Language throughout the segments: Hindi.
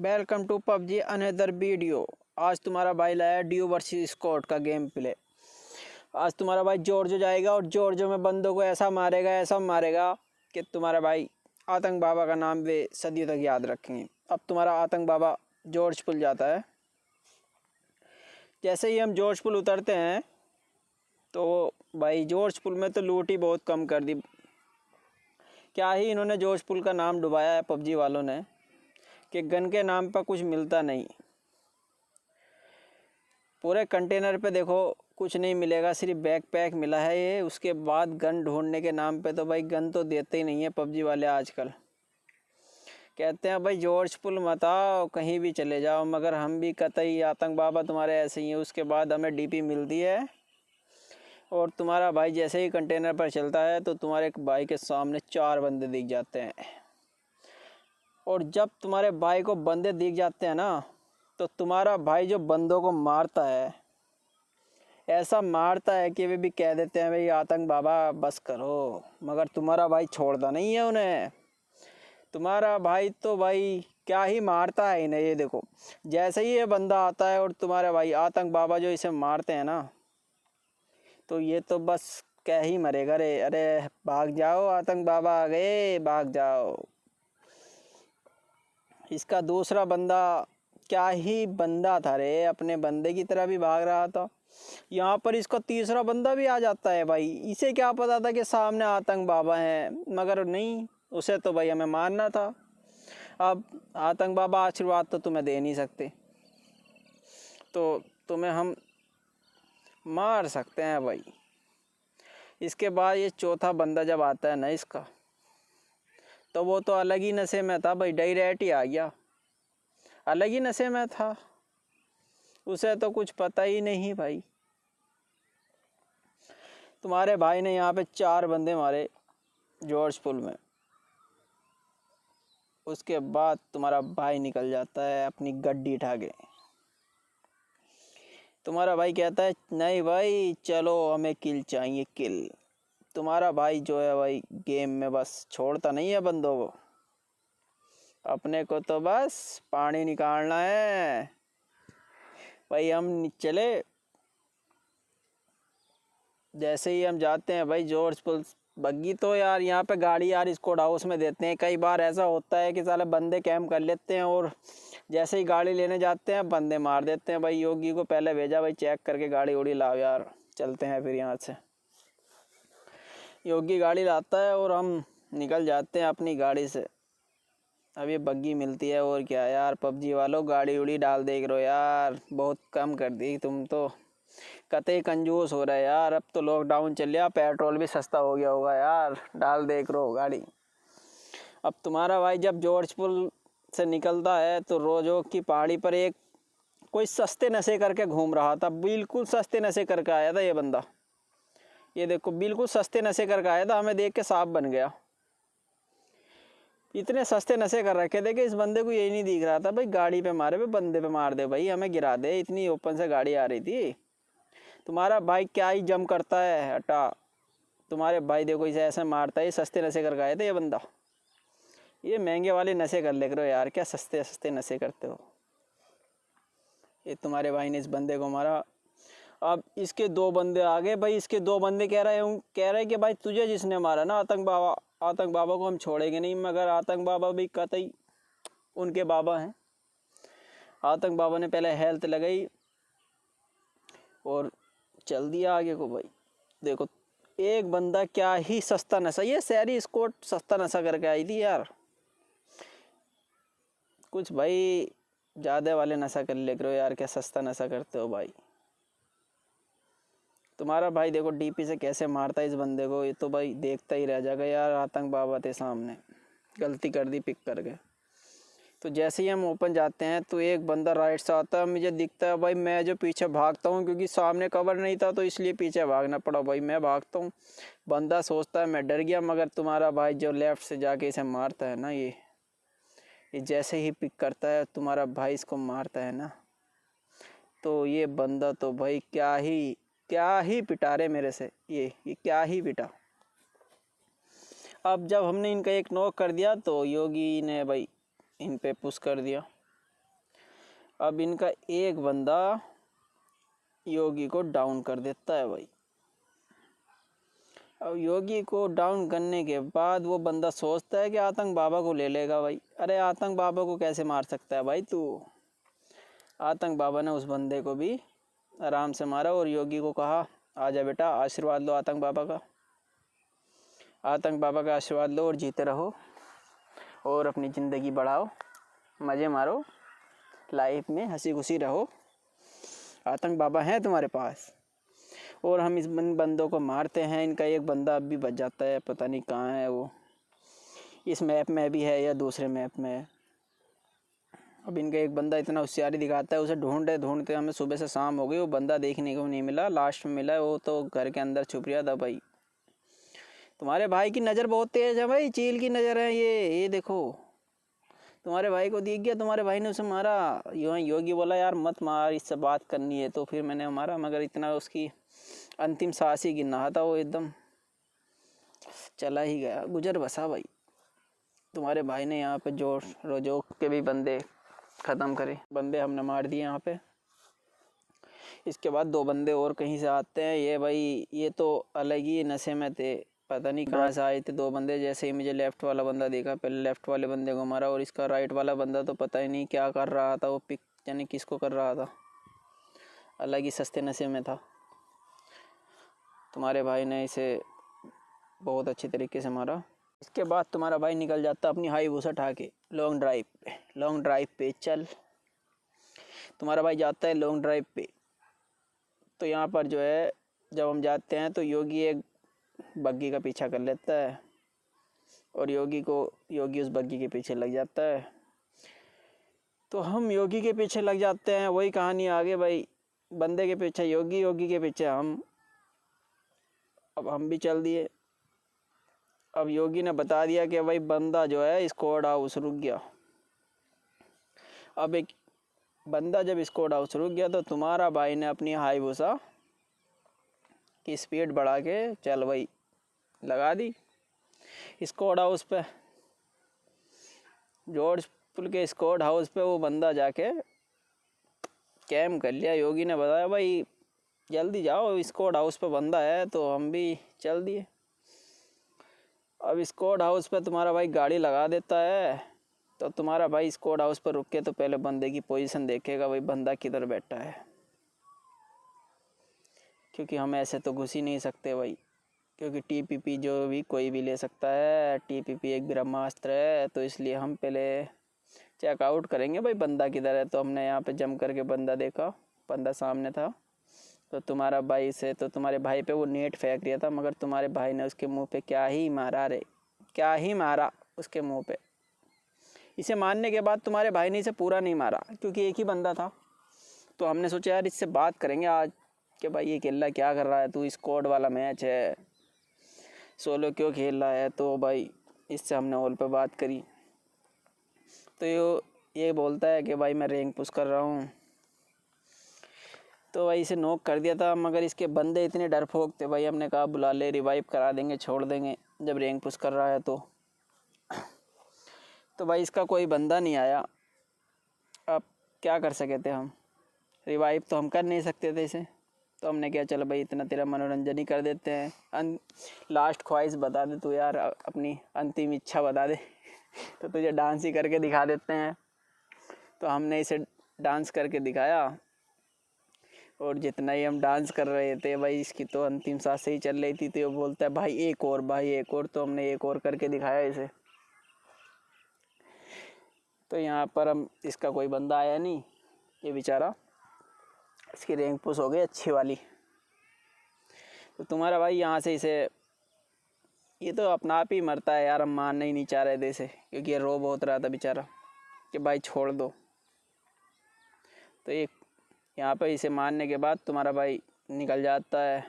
Welcome to PUBG another video. आज तुम्हारा भाई लाया ड्यू वर्सेस स्कॉट का गेम प्ले। आज तुम्हारा भाई जॉर्जो जाएगा और जॉर्जो में बंदों को ऐसा मारेगा कि तुम्हारा भाई आतंक बाबा का नाम वे सदियों तक याद रखेंगे। अब तुम्हारा आतंक बाबा जॉर्ज पुल जाता है। जैसे ही हम जॉर्ज पुल उतरते हैं तो भाई जॉर्ज पुल में तो लूट ही बहुत कम कर दी। क्या ही इन्होंने जॉर्ज पुल का नाम डुबाया है पबजी वालों ने कि गन के नाम पर कुछ मिलता नहीं। पूरे कंटेनर पे देखो कुछ नहीं मिलेगा, सिर्फ बैकपैक मिला है ये। उसके बाद गन ढूंढने के नाम पे तो भाई गन तो देते ही नहीं है पबजी वाले। आजकल कहते हैं भाई जॉर्ज पुल मत आओ, कहीं भी चले जाओ, मगर हम भी कतई आतंक बाबा तुम्हारे ऐसे ही हैं। उसके बाद हमें डीपी मिलती है और तुम्हारा भाई जैसे ही कंटेनर पर चलता है तो तुम्हारे भाई के सामने 4 बंदे दिख जाते हैं। और जब तुम्हारे भाई को बंदे दिख जाते हैं ना तो तुम्हारा भाई जो बंदों को मारता है, ऐसा मारता है कि वे भी कह देते हैं भाई आतंक बाबा बस करो, मगर तुम्हारा भाई छोड़ता नहीं है उन्हें। तुम्हारा भाई तो भाई क्या ही मारता है इन्हें। ये देखो जैसे ही ये बंदा आता है और तुम्हारे भाई आतंक बाबा जो इसे मारते हैं ना तो ये तो बस क्या ही मरेगा रे। अरे भाग जाओ, आतंक बाबा आ गए, भाग जाओ। इसका दूसरा बंदा क्या ही बंदा था रे, अपने बंदे की तरह भी भाग रहा था। यहाँ पर इसका तीसरा बंदा भी आ जाता है। भाई इसे क्या पता था कि सामने आतंक बाबा हैं, मगर नहीं, उसे तो भाई हमें मारना था। अब आतंक बाबा आशीर्वाद तो तुम्हें दे नहीं सकते, तो तुम्हें हम मार सकते हैं भाई। इसके बाद ये चौथा बंदा जब आता है ना इसका, तो वो तो अलग ही नशे में था भाई। डायरेक्ट ही आ गया, अलग ही नशे में था, उसे तो कुछ पता ही नहीं भाई। तुम्हारे भाई ने यहाँ पे 4 बंदे मारे जॉर्ज पुल में। उसके बाद तुम्हारा भाई निकल जाता है अपनी गड्डी उठा के। तुम्हारा भाई कहता है नहीं भाई चलो हमें किल चाहिए, किल। तुम्हारा भाई जो है भाई गेम में बस छोड़ता नहीं है बंदों को, अपने को तो बस पानी निकालना है भाई। हम चले, जैसे ही हम जाते हैं भाई जॉर्ज पुल, बग्गी तो यार यहाँ पे गाड़ी यार स्क्वाड हाउस में देते हैं। कई बार ऐसा होता है कि साले बंदे कैंप कर लेते हैं और जैसे ही गाड़ी लेने जाते हैं बंदे मार देते हैं। भाई योगी को पहले भेजा भाई चेक करके गाड़ी उड़ी लाओ यार, चलते हैं फिर यहाँ से। योगी गाड़ी लाता है और हम निकल जाते हैं अपनी गाड़ी से। अब ये बग्गी मिलती है और क्या यार। पबजी वालों गाड़ी उड़ी डाल देख रहे हो यार, बहुत कम कर दी तुम तो, कतई कंजूस हो रहा है यार। अब तो लॉकडाउन चल रहा, पेट्रोल भी सस्ता हो गया होगा यार, डाल देख रहे हो गाड़ी। अब तुम्हारा भाई जब जॉर्ज पुल से निकलता है तो रोजो की पहाड़ी पर एक कोई सस्ते नशे करके घूम रहा था। बिल्कुल सस्ते नशे करके आया था ये बंदा। ये देखो बिल्कुल सस्ते नशे करके आया था, हमें देख के सांप बन गया। इतने सस्ते नशे कर रखे थे कि इस बंदे को यही नहीं दिख रहा था भाई गाड़ी पे मारे, बंदे पे मार दे भाई, हमें गिरा दे। इतनी ओपन से गाड़ी आ रही थी। तुम्हारा भाई क्या ही जम करता है, हटा। तुम्हारे भाई देखो इसे ऐसे मारता है। सस्ते नशे कर आए थे ये बंदा। ये महंगे वाले नशे कर ले करो यार, क्या सस्ते सस्ते नशे करते हो। ये तुम्हारे भाई ने इस बंदे को मारा। अब इसके 2 बंदे आ गए भाई। इसके 2 बंदे कह रहे कि भाई तुझे जिसने मारा ना आतंक बाबा को हम छोड़ेंगे नहीं। मगर आतंक बाबा भी कतई उनके बाबा हैं। आतंक बाबा ने पहले हेल्थ लगाई और चल दिया आगे को भाई। देखो एक बंदा क्या ही सस्ता नशा, ये शहरी स्क्वाड सस्ता नशा करके आई थी यार। कुछ भाई ज़्यादा वाले नशा कर ले करो यार, क्या सस्ता नशा करते हो भाई। तुम्हारा भाई देखो डीपी से कैसे मारता है इस बंदे को, ये तो भाई देखता ही रह जाएगा यार। आतंक बाबा थे सामने, गलती कर दी पिक करके। तो जैसे ही हम ओपन जाते हैं तो एक बंदा राइट से आता है, मुझे दिखता है भाई। मैं जो पीछे भागता हूँ क्योंकि सामने कवर नहीं था तो इसलिए पीछे भागना पड़ा भाई। मैं भागता हूँ, बंदा सोचता है मैं डर गया, मगर तुम्हारा भाई जो लेफ़्ट से जाके इसे मारता है ना, ये जैसे ही पिक करता है तुम्हारा भाई इसको मारता है ना, तो ये बंदा तो भाई क्या ही पिटा रे मेरे से। ये क्या ही पिटा। अब जब हमने इनका एक नॉक कर दिया तो योगी ने भाई इन पे पुश कर दिया। अब इनका एक बंदा योगी को डाउन कर देता है भाई। अब योगी को डाउन करने के बाद वो बंदा सोचता है कि आतंक बाबा को ले लेगा भाई। अरे आतंक बाबा को कैसे मार सकता है भाई तू। आतंक बाबा ने उस बंदे को भी आराम से मारा और योगी को कहा आजा बेटा आशीर्वाद लो आतंक बाबा का। आतंक बाबा का आशीर्वाद लो और जीते रहो और अपनी ज़िंदगी बढ़ाओ, मज़े मारो, लाइफ में हंसी खुशी रहो। आतंक बाबा हैं तुम्हारे पास। और हम इस बंदों को मारते हैं। इनका एक बंदा अब भी बच जाता है, पता नहीं कहाँ है वो, इस मैप में भी है या दूसरे मैप में है। अब इनका एक बंदा इतना होशियारी दिखाता है, उसे ढूंढते ढूंढते हमें सुबह से शाम हो गई, वो बंदा देखने को नहीं मिला। लास्ट में मिला, वो तो घर के अंदर छुप गया था भाई। तुम्हारे भाई की नज़र बहुत तेज़ है भाई, चील की नज़र है ये देखो। तुम्हारे भाई को दिख गया, तुम्हारे भाई ने उसे मारा। योगी बोला यार मत मार, इससे बात करनी है, तो फिर मैंने मारा, मगर इतना उसकी अंतिम सांस ही गिना था, वो एकदम चला ही गया, गुजर बसा भाई। तुम्हारे भाई ने यहाँ पे जोर रोजो के भी बंदे ख़त्म करे, बंदे हमने मार दिए यहाँ पे। इसके बाद 2 बंदे और कहीं से आते हैं। ये भाई ये तो अलग ही नशे में थे, पता नहीं कहाँ से आए थे 2 बंदे। जैसे ही मुझे लेफ़्ट वाला बंदा देखा, पहले लेफ़्ट वाले बंदे को मारा और इसका राइट वाला बंदा तो पता ही नहीं क्या कर रहा था, वो पिक यानी किसको कर रहा था, अलग ही सस्ते नशे में था। तुम्हारे भाई ने इसे बहुत अच्छे तरीके से मारा। इसके बाद तुम्हारा भाई निकल जाता अपनी हाईबूसा उठा के लॉन्ग ड्राइव पे चल। तुम्हारा भाई जाता है लॉन्ग ड्राइव पे। तो यहाँ पर जो है जब हम जाते हैं तो योगी एक बग्गी का पीछा कर लेता है और योगी उस बग्गी के पीछे लग जाता है। तो हम योगी के पीछे लग जाते हैं, वही कहानी आगे भाई। बंदे के पीछे योगी के पीछे हम। अब हम भी चल दिए। अब योगी ने बता दिया कि भाई बंदा जो है स्क्वाड हाउस रुक गया। अब एक बंदा जब स्क्वाड हाउस रुक गया तो तुम्हारा भाई ने अपनी हाईबूसा की स्पीड बढ़ा के चल भाई लगा दी स्क्वाड हाउस पे। जॉर्ज पुल के स्क्वाड हाउस पे वो बंदा जाके कैम्प कर लिया। योगी ने बताया भाई जल्दी जाओ, स्क्वाड हाउस पे बंदा है, तो हम भी चल दिए। अब स्क्वाड हाउस पे तुम्हारा भाई गाड़ी लगा देता है। तो तुम्हारा भाई स्क्वाड हाउस पर रुक के तो पहले बंदे की पोजीशन देखेगा, भाई बंदा किधर बैठा है, क्योंकि हम ऐसे तो घुस ही नहीं सकते भाई, क्योंकि टीपीपी जो भी कोई भी ले सकता है। टीपीपी एक ब्रह्मास्त्र है, तो इसलिए हम पहले चेकआउट करेंगे भाई बंदा किधर है। तो हमने यहाँ पे जम करके बंदा देखा, बंदा सामने था। तो तुम्हारे भाई पे वो नेट फेंक दिया था, मगर तुम्हारे भाई ने उसके मुंह पे क्या ही मारा उसके मुंह पे। इसे मारने के बाद तुम्हारे भाई ने इसे पूरा नहीं मारा, क्योंकि एक ही बंदा था। तो हमने सोचा यार इससे बात करेंगे आज कि भाई ये केला क्या कर रहा है, तू स्क्वाड वाला मैच है, सोलो क्यों खेल रहा है। तो भाई इससे हमने ऑल पे बात करी। तो ये बोलता है कि भाई मैं रैंक पुश कर रहा हूँ। तो भाई इसे नॉक कर दिया था, मगर इसके बंदे इतने डरपोक थे भाई, हमने कहा बुला ले, रिवाइव करा देंगे, छोड़ देंगे जब रैंक पुश कर रहा है तो भाई इसका कोई बंदा नहीं आया। अब क्या कर सके थे हम, रिवाइव तो हम कर नहीं सकते थे इसे। तो हमने कहा चलो भाई इतना तेरा मनोरंजन ही कर देते हैं। लास्ट ख्वाहिश बता दे तू यार, अपनी अंतिम इच्छा बता दे तो तुझे डांस ही करके दिखा देते हैं। तो हमने इसे डांस करके दिखाया, और जितना ही हम डांस कर रहे थे भाई इसकी तो अंतिम सांस ही चल रही थी। तो वो बोलता है भाई एक और। तो हमने एक और करके दिखाया इसे। तो यहाँ पर हम इसका कोई बंदा आया नहीं, ये बेचारा, इसकी रैंक पुश हो गई अच्छी वाली। तो तुम्हारा भाई यहाँ से इसे, ये तो अपना आप ही मरता है यार, हम मारना ही नहीं चाह रहे थे इसे, क्योंकि ये रो बहुत रहा था बेचारा कि भाई छोड़ दो। तो एक यहाँ पर इसे मारने के बाद तुम्हारा भाई निकल जाता है।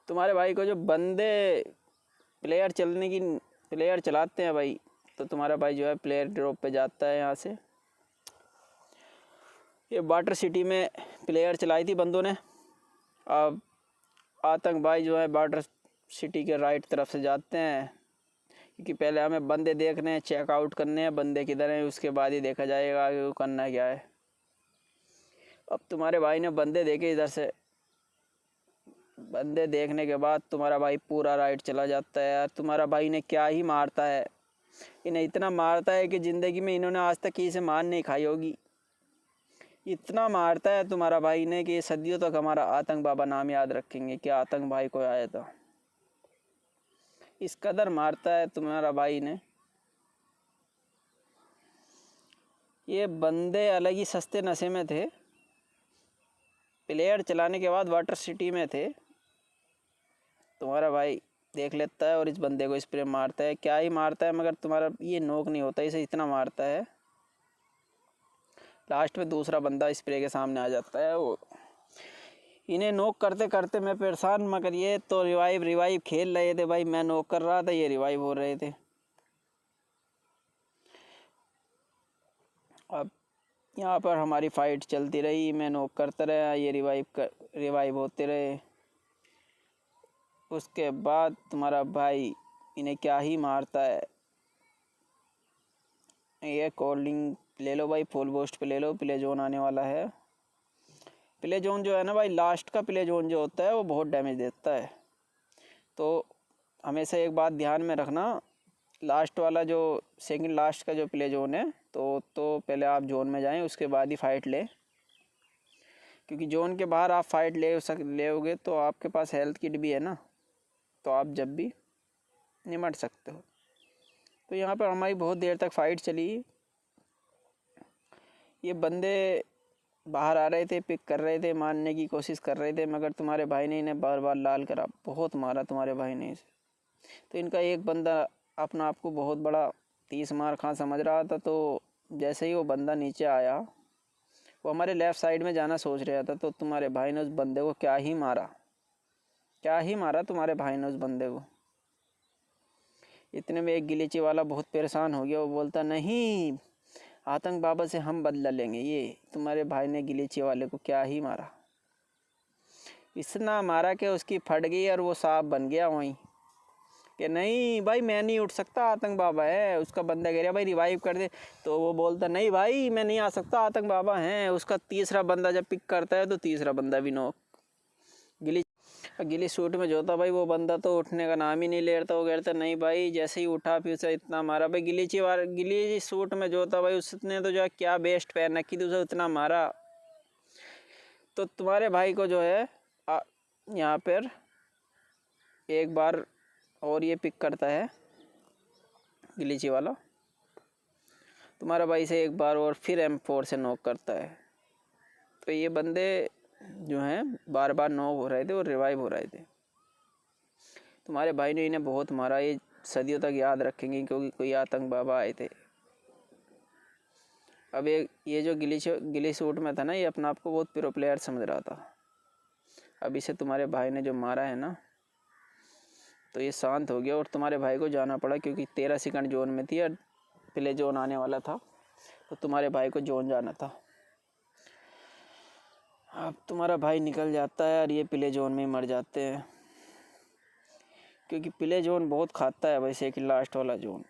तुम्हारे भाई को जो बंदे प्लेयर चलाते हैं भाई, तो तुम्हारा भाई जो है प्लेयर ड्रॉप पे जाता है। यहाँ से ये वाटर सिटी में प्लेयर चलाई थी बंदों ने। अब आतंक भाई जो है वाटर सिटी के राइट तरफ से जाते हैं। क्योंकि पहले हमें बंदे देखने हैं, चेकआउट करने हैं बंदे किधर हैं, उसके बाद ही देखा जाएगा आगे को करना क्या है। अब तुम्हारे भाई ने बंदे देखे इधर से, बंदे देखने के बाद तुम्हारा भाई पूरा राइट चला जाता है। यार तुम्हारा भाई ने क्या ही मारता है, इन्हें इतना मारता है कि ज़िंदगी में इन्होंने आज तक किसी से मार नहीं खाई होगी। इतना मारता है तुम्हारा भाई ने कि सदियों तक हमारा आतंक बाबा नाम याद रखेंगे कि आतंक भाई को आया था। इस कदर मारता है तुम्हारा भाई ने। ये बंदे अलग ही सस्ते नशे में थे, प्लेयर चलाने के बाद वाटर सिटी में थे। तुम्हारा भाई देख लेता है और इस बंदे को स्प्रे मारता है, क्या ही मारता है, मगर तुम्हारा ये नोक नहीं होता, इसे इतना मारता है। लास्ट में दूसरा बंदा स्प्रे के सामने आ जाता है। वो इन्हें नोक करते करते मैं परेशान, मगर ये तो रिवाइव खेल रहे थे भाई। मैं नोक कर रहा था, ये रिवाइव हो रहे थे। अब यहाँ पर हमारी फ़ाइट चलती रही, मैं नोक करता रहा, ये रिवाइव होते रहे। उसके बाद तुम्हारा भाई इन्हें क्या ही मारता है। ये कोल्ड ड्रिंक ले लो भाई, फुल बूस्ट पे ले लो, प्ले जोन आने वाला है। प्ले जोन जो है ना भाई, लास्ट का प्ले जोन जो होता है वो बहुत डैमेज देता है। तो हमेशा एक बात ध्यान में रखना, लास्ट वाला जो सेकंड लास्ट का जो प्ले जोन है तो पहले आप जोन में जाएं, उसके बाद ही फ़ाइट लें। क्योंकि जोन के बाहर आप फ़ाइट लेओगे तो आपके पास हेल्थ किट भी है ना, तो आप जब भी निमट सकते हो। तो यहाँ पर हमारी बहुत देर तक फ़ाइट चली। ये बंदे बाहर आ रहे थे, पिक कर रहे थे, मारने की कोशिश कर रहे थे, मगर तुम्हारे भाई ने इन्हें बार बार लाल करा, बहुत मारा तुम्हारे भाई ने इसे। तो इनका एक बंदा अपना आप को बहुत बड़ा 30 मार खा समझ रहा था। तो जैसे ही वो बंदा नीचे आया, वो हमारे लेफ़्ट साइड में जाना सोच रहा था, तो तुम्हारे भाई ने उस बंदे को क्या ही मारा तुम्हारे भाई ने उस बंदे को। इतने में एक गिलीची वाला बहुत परेशान हो गया। वो बोलता, नहीं, आतंक बाबा से हम बदला लेंगे। ये तुम्हारे भाई ने गिलीची वाले को क्या ही मारा, इतना मारा कि उसकी फट गई और वो सांप बन गया वहीं। कि नहीं भाई, मैं नहीं उठ सकता, आतंक बाबा है। उसका बंदा कह रहा भाई रिवाइव कर दे, तो वो बोलता, नहीं भाई मैं नहीं आ सकता, आतंक बाबा हैं। उसका तीसरा बंदा जब पिक करता है तो तीसरा बंदा भी नॉक। गिली सूट में जो था भाई, वो बंदा तो उठने का नाम ही नहीं ले रहा था। वो कहता, नहीं भाई, जैसे ही उठा फिर से इतना मारा भाई। गिली सूट में जो था भाई, उसने तो जो है क्या बेस्ट पैर रखी थी, उसे उतना मारा। तो तुम्हारे भाई को जो है यहाँ पर एक बार और ये पिक करता है गिलीची वाला, तुम्हारा भाई से एक बार और फिर M4 से नॉक करता है। तो ये बंदे जो हैं बार बार नॉक हो रहे थे और रिवाइव हो रहे थे। तुम्हारे भाई ने इन्हें बहुत मारा, ये सदियों तक याद रखेंगे, क्योंकि कोई आतंक बाबा आए थे। अब ये जो गिली सूट में था ना, ये अपना आप को बहुत प्रो प्लेयर समझ रहा था। अब इसे तुम्हारे भाई ने जो मारा है ना, तो ये शांत हो गया और तुम्हारे भाई को जाना पड़ा, क्योंकि 13 सेकंड जोन में थी और प्ले जोन आने वाला था। तो तुम्हारे भाई को जोन जाना था। अब तुम्हारा भाई निकल जाता है और ये प्ले जोन में मर जाते हैं, क्योंकि प्ले जोन बहुत खाता है भाई। सेकंड लास्ट वाला जोन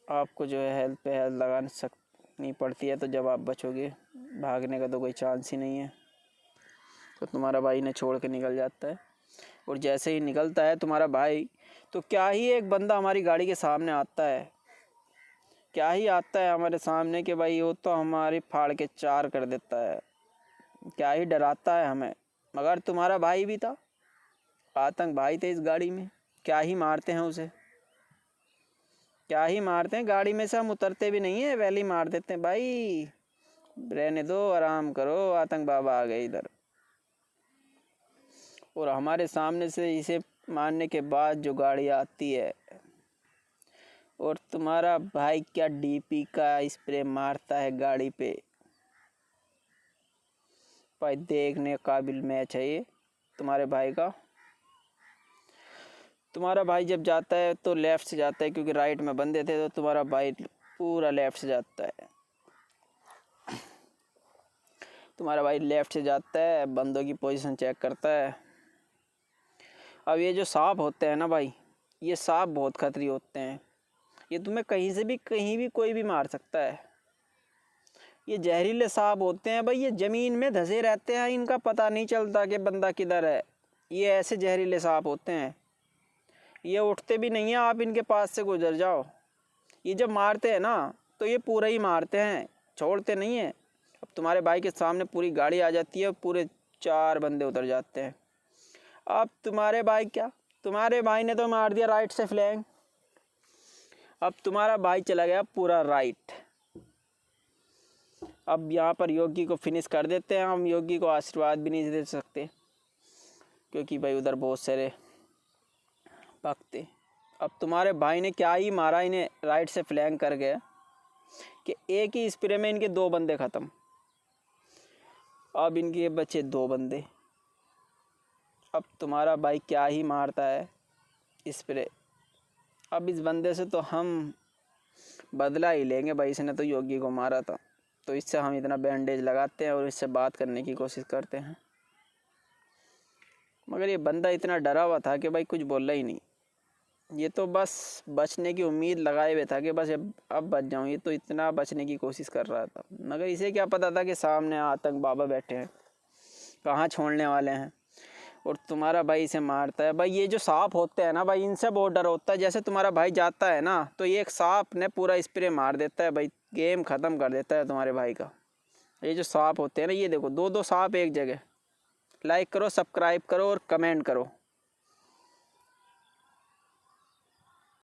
आपको जो है हेल्थ पे हेल्थ लगानी पड़ती है, तो जब आप बचोगे, भागने का तो कोई चांस ही नहीं है। तो तुम्हारा भाई ने छोड़ के निकल जाता है। और जैसे ही निकलता है तुम्हारा भाई, तो क्या ही एक बंदा हमारी गाड़ी के सामने आता है, क्या ही आता है हमारे सामने कि भाई वो तो हमारी फाड़ के चार कर देता है। क्या ही डराता है हमें, मगर तुम्हारा भाई भी था, आतंक भाई थे इस गाड़ी में। क्या ही मारते हैं उसे, क्या ही मारते हैं। गाड़ी में से हम उतरते भी नहीं है, पहले ही मार देते हैं। भाई रहने दो, आराम करो, आतंक बाबा आ गए इधर। और हमारे सामने से इसे मारने के बाद जो गाड़ी आती है, और तुम्हारा भाई क्या DP का स्प्रे मारता है गाड़ी पे। भाई देखने काबिल मैच है ये तुम्हारे भाई का। तुम्हारा भाई जब जाता है तो लेफ़्ट से जाता है, क्योंकि राइट में बंदे थे, तो तुम्हारा भाई पूरा लेफ़्ट से जाता है। तुम्हारा भाई लेफ़्ट से जाता है, बंदों की पोजीशन चेक करता है। अब ये जो सांप होते हैं ना भाई, ये सांप बहुत खतरी होते हैं, ये तुम्हें कहीं से भी कहीं भी कोई भी मार सकता है। ये जहरीले सांप होते हैं भाई, ये ज़मीन में धंसे रहते हैं, इनका पता नहीं चलता कि बंदा किधर है। ये ऐसे जहरीले सांप होते हैं, ये उठते भी नहीं हैं, आप इनके पास से गुजर जाओ। ये जब मारते हैं ना तो ये पूरा ही मारते हैं, छोड़ते नहीं हैं। अब तुम्हारे भाई के सामने पूरी गाड़ी आ जाती है, पूरे 4 बंदे उतर जाते हैं। अब तुम्हारे भाई ने तो मार दिया राइट से फ्लैंक। अब तुम्हारा भाई चला गया पूरा राइट। अब यहाँ पर योगी को फिनिश कर देते हैं हम। योगी को आशीर्वाद भी नहीं दे सकते क्योंकि भाई उधर बहुत सारे भक्त थे। अब तुम्हारे भाई ने क्या ही मारा इन्हें, राइट से फ्लैंक कर गया कि एक ही स्प्रे में इनके 2 बंदे ख़त्म। अब इनके बचे 2 बंदे। अब तुम्हारा भाई क्या ही मारता है स्प्रे। अब इस बंदे से तो हम बदला ही लेंगे भाई, इसने तो योगी को मारा था, तो इससे हम इतना बैंडेज लगाते हैं और इससे बात करने की कोशिश करते हैं। मगर ये बंदा इतना डरा हुआ था कि भाई कुछ बोला ही नहीं। ये तो बस बचने की उम्मीद लगाए हुए था कि बस अब बच जाऊँ। ये तो इतना बचने की कोशिश कर रहा था, मगर इसे क्या पता था कि सामने आतंक बाबा बैठे हैं, कहाँ छोड़ने वाले हैं। और तुम्हारा भाई इसे मारता है। भाई ये जो सांप होते हैं ना भाई, इनसे बहुत डर होता है। जैसे तुम्हारा भाई जाता है ना तो ये एक सांप ने पूरा स्प्रे मार देता है भाई, गेम ख़त्म कर देता है तुम्हारे भाई का। ये जो सांप होते हैं ना, ये देखो 2-2 सांप एक जगह। लाइक करो, सब्सक्राइब करो और कमेंट करो।